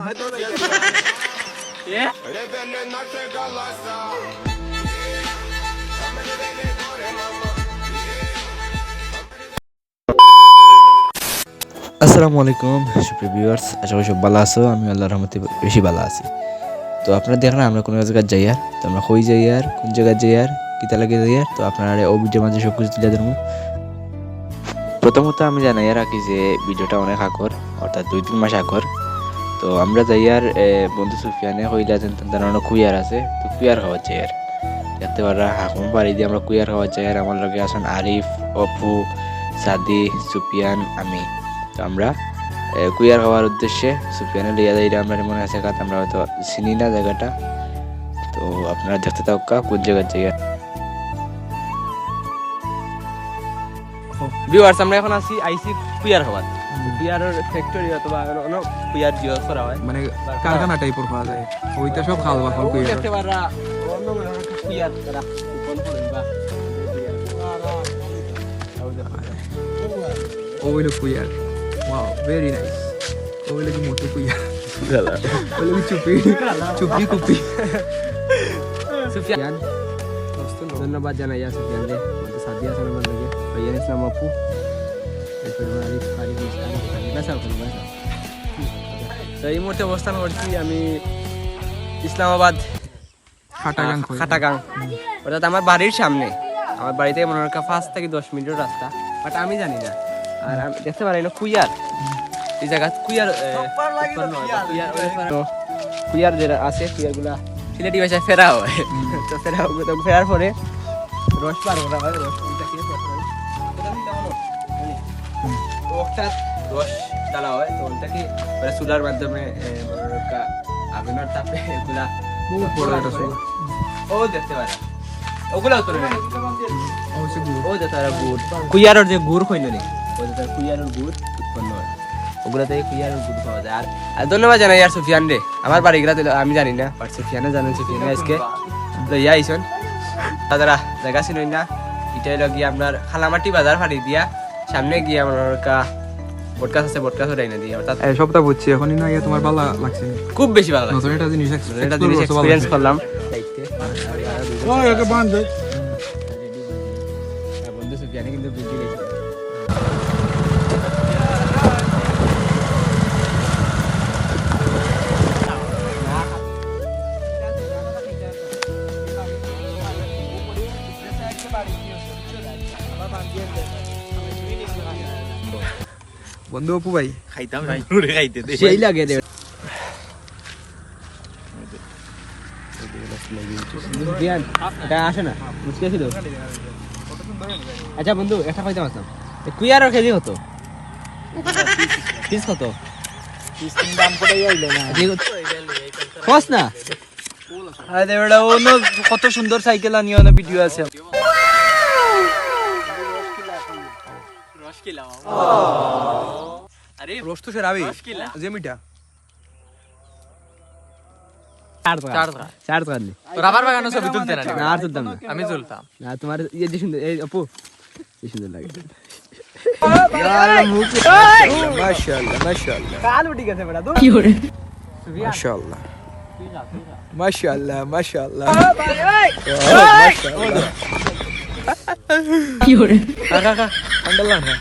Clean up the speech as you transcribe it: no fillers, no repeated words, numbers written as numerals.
আসসালামু আলাইকুম সুপ্রিয় ভিউয়ার্স, আশা করি সব ভালো আছো। আমি আল্লাহর রহমতে বেশি ভালো আছি। তো আপনারা দেখেন আমরা কোনো জায়গায় যাই আর তো আমরা কই যাই আর কোন জায়গায় যাই আর কিতা লাগে যাই আর তো আপনারা ও ভিডিওর মাঝে সব কিছু তুলে ধরবো। প্রথমত আমি জানাই আর কি যে ভিডিওটা অনেক আগর, অর্থাৎ 2-3 মাস আগর। তো আমরা যাই আর বন্ধু সুফিয়ানে কইলা যে তার অনেক কুইয়ার আছে, তো কুইয়ার খাওয়া যাই আর দেখতে পারা হাকুম বাড়ি দিয়ে আমরা কুইয়ার খাওয়া যাই আর আমার লগে আসেন আরিফ, অপু, সাদি, সুফিয়ান, আমি। তো আমরা কুইয়ার হওয়ার উদ্দেশ্যে সুফিয়ানে লিয়া যাই। আমরা মনে আছে কাজ আমরা হয়তো চিনি না জায়গাটা, তো আপনারা দেখতে থাকা কোন জায়গায় যাই। ভিউয়ার্স আমরা এখন আইসি কুইয়ার হওয়ার কুইয়ারের ফ্যাক্টরি অথবা অনেক কুইয়ার জিওস করা হয়, মানে কারখানা টাইপের পাওয়া যায় ওইটা সব খাল বা ফল কুইয়ার দেখতে পারা অন্য কুইয়ার তারা কোন করেন বা ওইলো কুইয়ার। Wow very nice. ওইলো কি মোটো কুইয়ার ওইলো কি চুপি কুপি। সুফিয়ান ধন্যবাদ জানাই সুফিয়ান রে, আমাদের সাথী আছেন আমার লগে ভাইয়া ইসলাম আপু, এরপর আরিফ ফারিদ ইসলাম বাসা করুন। তো এই মুহূর্তে অবস্থান করছি আমি ইসলামাবাদ খাটাগাং, অর্থাৎ আমার বাড়ির সামনে। আমার বাড়ি থেকে মনে হয় 5 থেকে 10 মিনিটের রাস্তা, বাট আমি জানি না। আর আমি দেখতে পারি না কুইয়ার এই জায়গা কুইয়ার কুইয়ার যেটা আছে কুইয়ারগুলা সিলেটি ভাষায় ফেরা হয়। তো ফেরার পরে রস পার করা হয়, রস রস ডালা হয়। তো ওটাকে চুলার মাধ্যমে আগুনের তাপে এগুলা ও দেখতে পারে ওগুলা উত্তরে ও দেখতে পারে গুড়, কুইয়ারের যে গুড় হইল নি ও দেখতে কুইয়ারের গুড় উৎপন্ন হয়, ওগুলা থেকে কুইয়ারের গুড় পাওয়া যায়। আর ধন্যবাদ জানাই আর সুফিয়ান রে, আমার বাড়িগুলা আমি জানি না, বাট সুফিয়ানে জানেন। সুফিয়ানে আজকে লইয়া আইসন দাদারা জায়গা ছিল না, এটাই গিয়ে আপনার খালামাটি বাজার ফাড়ি দিয়া সামনে গিয়ে আমার বটকাস আছে, বটকাস ডাইনা দিয়ে অর্থাৎ সবটা বুঝছি এখনই না। ইয়া তোমার ভালো লাগছে? খুব বেশি ভালো লাগছে, এটা জিনিস এক্সপেরিয়েন্স করলাম। বন্ধু সুফিয়ানে কিন্তু বুঝি গেছে। বন্ধু অপু ভাই খাইতাম না পুরো খাইতে দে সেই লাগে রে সুফিয়ান, এটা আসে না মুশকিল ছিল। আচ্ছা বন্ধু একটা কইতে পারতাম কুইয়ারের কেজি কত? পিস কত? দাম কোথায় আইলো না কস না? আরে ওটা অন্য কত সুন্দর সাইকেল আনিও না ভিডিও আছে। আরে রোস্ট তো সেরাবি যে মিঠা চার টাকা রাবার বাগানো ছবি তুলতে না না আর তুলতাম না, আমি তুলতাম। না তোমার ইয়ে যে সুন্দর এই আপু কি সুন্দর লাগে। মাশাআল্লাহ মাশাআল্লাহ কাল উঠে গেছে বেটা তো মাশাআল্লাহ মাশাআল্লাহ মাশাআল্লাহ কি করে কাকা ঠান্ডা লাগে না?